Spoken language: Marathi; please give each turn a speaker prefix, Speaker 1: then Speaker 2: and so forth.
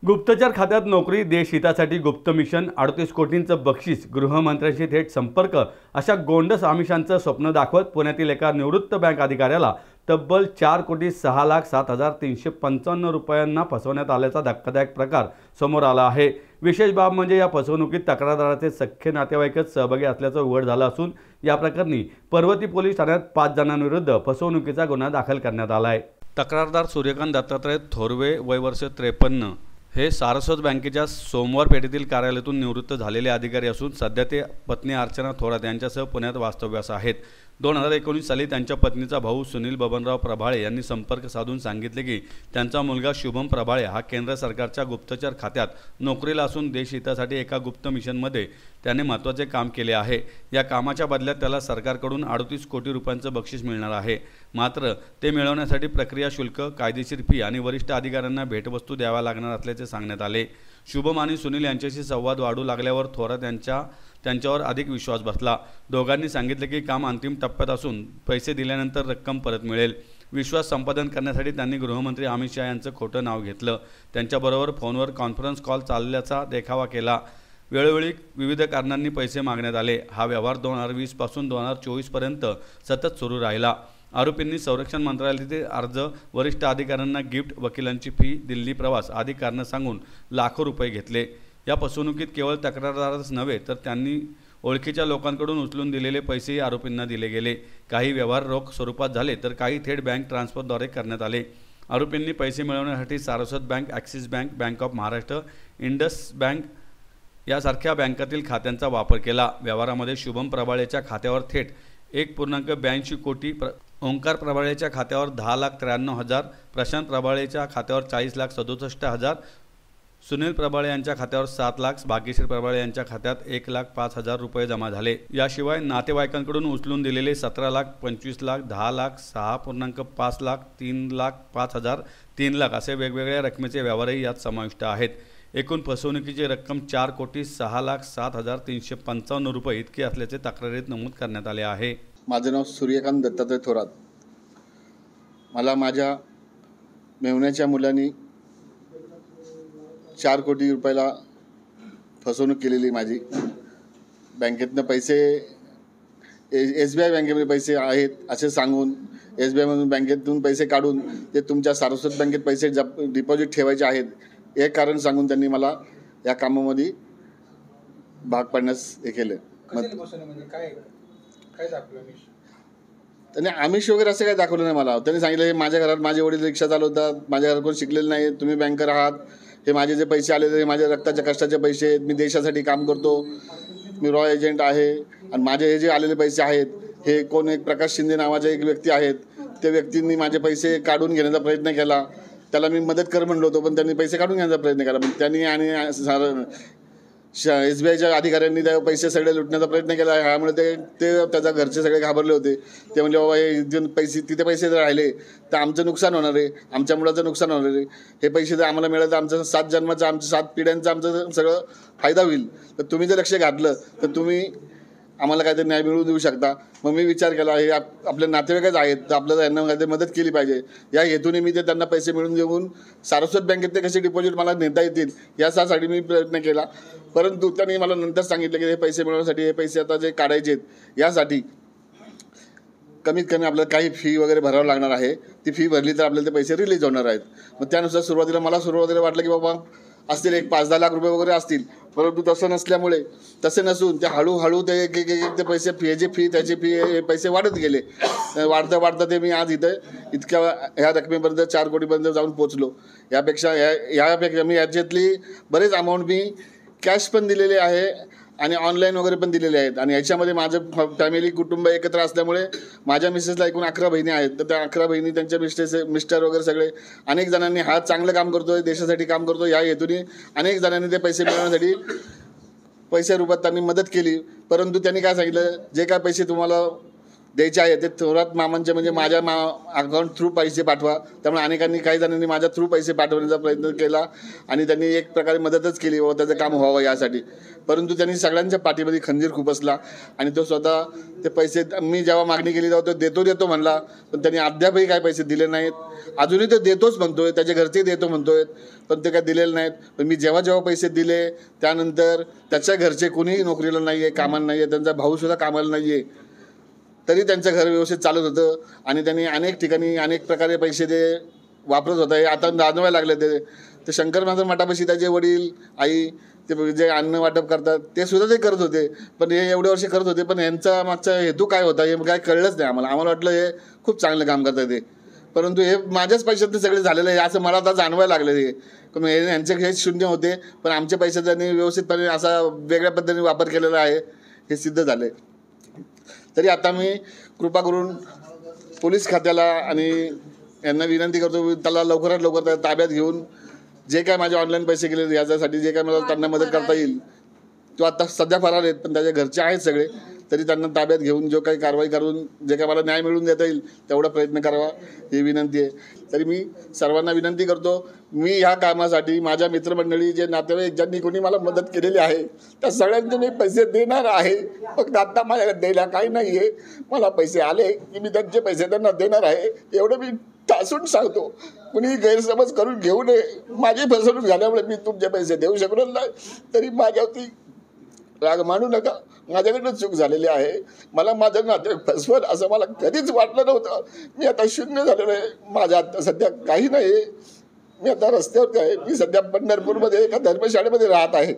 Speaker 1: गुप्तचर खात्यात नोकरी, देशहितासाठी गुप्त मिशन, 38 कोटींचं बक्षीस, गृहमंत्र्यांशी थेट संपर्क अशा गोंडस आमिषांचं स्वप्न दाखवत पुण्यातील एका निवृत्त बँक अधिकाऱ्याला तब्बल 4,06,355 रुपयांना फसवण्यात आल्याचा धक्कादायक प्रकार समोर आला आहे। विशेष बाब म्हणजे या फसवणुकीत तक्रारदाराचे सख्खे नातेवाईकच सहभागी असल्याचं उघड झालं असून या प्रकरणी पर्वती पोलीस ठाण्यात 5 जणांविरुद्ध फसवणुकीचा गुन्हा दाखल करण्यात आला आहे। तक्रारदार सूर्यकांत दत्तात्रय थोरवे, वय वर्ष 53, हे सारस्वत बँकेच्या सोमवार पेठेतील कार्यालयातून निवृत्त झालेले अधिकारी असून सध्या ते पत्नी अर्चना थोरात यांच्यासह पुण्यात वास्तव्यास आहेत। 2019 साली त्यांच्या पत्नीचा भाऊ सुनील बबनराव प्रभाळे यांनी संपर्क साधून सांगितले की त्यांचा मुलगा शुभम प्रभाळे हा केंद्र सरकारच्या गुप्तचर खात्यात नोकरीला असून देशहितासाठी एका गुप्त मिशनमध्ये त्याने महत्त्वाचे काम केले आहे। या कामाच्या बदल्यात त्याला सरकारकडून 38 कोटी रुपयांचं बक्षीस मिळणार आहे। मात्र ते मिळवण्यासाठी प्रक्रिया शुल्क, कायदेशीर फी आणि वरिष्ठ अधिकाऱ्यांना भेटवस्तू द्याव्या लागणार असल्याचे सांगण्यात आले। शुभम आणि सुनील यांच्याशी संवाद वाढू लागल्यावर थोरात त्यांच्यावर अधिक विश्वास बसला। दोघांनी सांगितले की काम अंतिम टप्प्यात असून पैसे दिल्यानंतर रक्कम परत मिळेल। विश्वास संपादन करण्यासाठी त्यांनी गृहमंत्री अमित शहा यांचं खोटं नाव घेतलं। त्यांच्याबरोबर फोनवर कॉन्फरन्स कॉल चालल्याचा देखावा केला। वेळोवेळी विविध कारणांनी पैसे मागण्यात आले। हा व्यवहार 2020 पासून 2024 पर्यंत सतत सुरू राहिला। आरोपींनी संरक्षण मंत्रालयातील अर्ज, वरिष्ठ अधिकाऱ्यांना गिफ्ट, वकिलांची फी, दिल्ली प्रवास आदी कारणं सांगून लाखो रुपये घेतले। या फसवणुकीत केवळ तक्रारदारच नव्हे तर त्यांनी ओळखीच्या लोकांकडून उचलून दिलेले पैसेही आरोपींना दिले गेले। काही व्यवहार रोख स्वरूपात झाले तर काही थेट बँक ट्रान्सफरद्वारे करण्यात आले। आरोपींनी पैसे मिळवण्यासाठी Saraswat bank, axis bank, bank of Maharashtra, Indus bank यासारख्या बँकातील खात्यांचा वापर केला। व्यवहारामध्ये शुभम प्रभाळेच्या खात्यावर थेट 1.82 कोटी, ओंकार प्रभाळेच्या खात्यावर 10,93,000, प्रशांत प्रभाळेच्या खात्यावर 40,67,000, सुनील प्रभाळे यांच्या खात्यावर 7 लाख, भाग्यश्री प्रभाळे यांच्या खात्यात 1,05,000 रुपये जमा झाले। याशिवाय नातेवाईकांकडून उचलून दिलेले 17 लाख, 25 लाख, 10 लाख, 6.5 लाख, 3 लाख 5,000, 3 लाख असे वेगवेगळ्या रकमेचे व्यवहारही यात समाविष्ट आहेत। एकूण फसवणुकीची रक्कम 4,06,0355 रुपये इतकी असल्याचे तक्रारीत नमूद करण्यात आले आहे।
Speaker 2: माझे नाव सूर्यकांत दत्तात्रय थोरात। मला माझ्या मेहुण्याच्या मुलांनी 4 कोटी रुपयाला फसवणूक केलेली। माझी बँकेतनं पैसे SBI बँकेमध्ये पैसे आहेत असे सांगून SBI मधून बँकेतून पैसे काढून ते तुमच्या सारस्वत बँकेत पैसे डिपॉझिट ठेवायचे आहेत हे कारण सांगून त्यांनी मला या कामामध्ये भाग पाडण्यास हे केले। त्यांनी आमिष वगैरे असं काही दाखवलं नाही मला। त्यांनी सांगितलं हे माझ्या घरात माझे वडील रिक्षा चालवतात, माझ्या घरात कोण शिकलेलं नाही, तुम्ही बँकर आहात, हे माझे जे पैसे आले हे माझ्या रक्ताच्या कष्टाचे पैसे आहेत, मी देशासाठी काम करतो, मी रॉ एजंट आहे आणि माझे हे जे आलेले पैसे आहेत हे कोण एक प्रकाश शिंदे नावाचे एक व्यक्ती आहेत, त्या व्यक्तींनी माझे पैसे काढून घेण्याचा प्रयत्न केला। त्याला मी मदत कर म्हणलो होतो पण त्यांनी पैसे काढून घेण्याचा प्रयत्न केला। पण त्यांनी आणि SBIच्या अधिकाऱ्यांनी त्या पैसे सगळे लुटण्याचा प्रयत्न केला। ह्यामुळे ते त्याच्या घरचे सगळे घाबरले होते। ते म्हणजे बाबा हे पैसे तिथे पैसे जर राहिले तर आमचं नुकसान होणार आहे, आमच्या मुलाचं नुकसान होणार आहे, हे पैसे जर आम्हाला मिळाले तर आमचं 7 जन्माचं, आमचं 7 पिढ्यांचं आमचं सगळं फायदा होईल। तर तुम्ही जर लक्ष घातलं तर तुम्ही आम्हाला काहीतरी न्याय मिळवून देऊ शकता। मग मी विचार केला हे आपले नातेवाईकच आहेत तर आपल्याला यांना काहीतरी मदत केली पाहिजे। या हेतूने मी ते त्यांना पैसे मिळवून देऊन सारस्वत बँकेत ते कसे डिपॉझिट मला नेता येतील यासाठी मी प्रयत्न केला। परंतु त्यांनी मला नंतर सांगितलं की हे पैसे मिळवण्यासाठी हे पैसे आता जे काढायचे आहेत यासाठी कमीत कमी आपल्याला काही फी वगैरे भरावं लागणार आहे। ती फी भरली तर आपल्याला ते पैसे रिलीज होणार आहेत। मग त्यानुसार सुरुवातीला वाटलं की बाबा असतील एक 5-10 लाख रुपये वगैरे असतील, परंतु तसं नसल्यामुळे तसे नसून ते हळूहळू ते पैसे त्याची फी हे पैसे वाढत गेले। वाढता ते मी आज इतक्या ह्या रकमेपर्यंत 4 कोटीपर्यंत जाऊन पोचलो। यापेक्षा मी याच्यातली बरेच अमाऊंट मी कॅश पण दिलेले आहे आणि ऑनलाईन वगैरे पण दिलेले आहेत। आणि याच्यामध्ये माझं फॅमिली कुटुंब एकत्र असल्यामुळे माझ्या मिसेसला एकूण 11 बहिणी आहेत। तर त्या 11 बहिणी, त्यांच्या मिस्टर वगैरे सगळे अनेक जणांनी हा चांगलं काम करतोय, देशासाठी काम करतोय या हेतूने अनेक जणांनी ते पैसे मिळवण्यासाठी पैसे रूपात त्यांनी मदत केली। परंतु त्यांनी काय सांगितलं, जे काय पैसे तुम्हाला द्यायचे आहे ते थोरात मामांचे म्हणजे माझ्या अकाउंट थ्रू पैसे पाठवा. त्यामुळे अनेकांनी काही जणांनी माझ्या थ्रू पैसे पाठवण्याचा प्रयत्न केला आणि त्यांनी एक प्रकारे मदतच केली व त्याचं काम व्हावं यासाठी. परंतु त्यांनी सगळ्यांच्या पाठीमध्ये खंजीर खुपसला आणि तो स्वतः ते पैसे मी जेव्हा मागणी केली तेव्हा तो देतो म्हणला, पण त्यांनी अद्यापही काही पैसे दिले नाहीत. अजूनही तो देतोच म्हणतोय, त्याच्या घरचे देतो म्हणतोय, पण ते काय दिलेले नाहीत. पण मी जेव्हा पैसे दिले त्यानंतर त्याच्या घरचे कोणीही नोकरीला नाही आहे, कामाला नाही आहे, त्यांचा भाऊसुद्धा कामाला नाही आहे, तरी त्यांचं घर व्यवस्थित चालत होतं आणि त्यांनी अनेक ठिकाणी अनेक प्रकारे पैसे ते वापरत होता. हे आता जाणवायला लागले. ते शंकर महाराज मठापाशी त्याचे वडील आई ते जे अन्न वाटप करतात ते सुद्धा ते करत होते, पण हे एवढे वर्ष करत होते, पण यांचा मागचा हेतू काय होता हे काय कळलंच नाही आम्हाला वाटलं हे खूप चांगलं काम करतात ते, परंतु हे माझ्याच पैशात सगळे झालेलं आहे असं मला आता जाणवायला लागलं. हे यांचे हे शून्य होते, पण आमच्या पैशात त्यांनी व्यवस्थितपणे असा वेगळ्या पद्धतीने वापर केलेला आहे हे सिद्ध झालं. तरी आता मी कृपा करून पोलीस खात्याला आणि यांना विनंती करतो, त्याला लवकरात लवकर ताब्यात घेऊन जे काय माझे ऑनलाईन पैसे गेले याच्यासाठी जे काय मला त्यांना मदत करता येईल, तो आता सध्या फरार आहेत पण त्याच्या घरचे आहेत सगळे, तरी त्यांना ताब्यात घेऊन जो काही कारवाई करून जे काय मला न्याय मिळवून देता येईल तेवढा प्रयत्न करावा ही विनंती आहे. तरी मी सर्वांना विनंती करतो, मी ह्या कामासाठी माझ्या मित्रमंडळी जे नातेवाईक ज्यांनी कोणी मला मदत केलेली आहे त्या सगळ्यांचे मी पैसे देणार आहे. फक्त आता माझ्याकडे द्यायला काही नाही आहे, मला पैसे आले की मी त्यांचे पैसे त्यांना देणार आहे एवढं मी ठासून सांगतो. कुणी गैरसमज करून घेऊ नये. माझी फसवणूक झाल्यामुळे मी तुमचे पैसे देऊ शकलो नाही, तरी माझ्यावरती राग मानू नका. माझ्याकडनं चूक झालेली आहे. मला माझं नातेवाईक फसवत असं मला कधीच वाटलं नव्हतं. मी आता शून्य झालेलं आहे. माझ्या आता सध्या काही नाही. मी आता रस्त्यावर आहे. मी सध्या पंढरपूरमध्ये एका धर्मशाळेमध्ये राहत आहे.